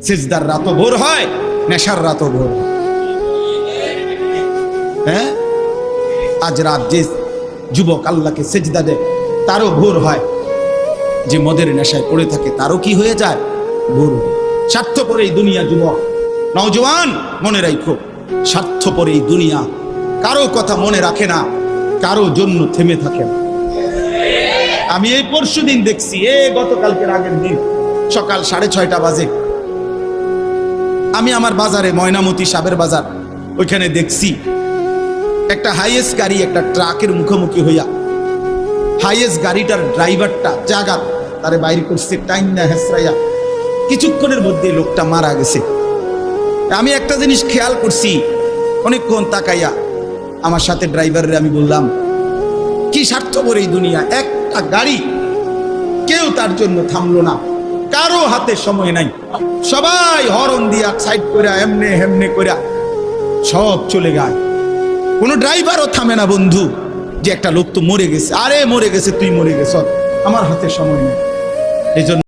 সিজদার রাতও ভোর হয়, নেশার রাতও ভোর হয়। হ্যাঁ, আজ রাত যে যুবক আল্লাহকে সেজদা দেয় তারও ভোর হয়, যে মদের নেশায় পড়ে থাকে তারও কি হয়ে যায়, ভোর হয়। স্বার্থপর এই দুনিয়া যুবক, নওজওয়ান মনে রাখো, স্বার্থপর এই দুনিয়া কারো কথা মনে রাখে না, কারো জন্য থেমে থাকে না। আমি এই পরশুদিন দেখছি, গতকালকের আগের দিন সকাল 6:30 বাজে আমি আমার বাজারে, ময়নামতি সাবের বাজার, ওইখানে দেখছি একটা হাইয়েস্ট গাড়ি একটা ট্রাকের মুখোমুখি হইয়া, হাইয়েস্ট গাড়িটার ড্রাইভারটা জায়গা তারে বাইরে করছে টাইম না হেসরাইয়া, কিছুক্ষণের মধ্যে লোকটা মারা গেছে। আমি একটা জিনিস খেয়াল করছি, অনেকক্ষণ তাকাইয়া আমার সাথে ড্রাইভারের আমি বললাম, কি স্বার্থপর এই দুনিয়া, একটা গাড়ি কেউ তার জন্য থামলো না, কারো হাতে সময় নাই, সবাই হরন দিয়া সাইড করে এমনে হেমনে করে সব চলে যায়, কোনো ড্রাইভারও থামে না বন্ধু, যে একটা লোক তো মরে গেছে, আরে মরে গেছে, তুই মরে গেছ, আমার হাতে সময় নেই। এই জন্য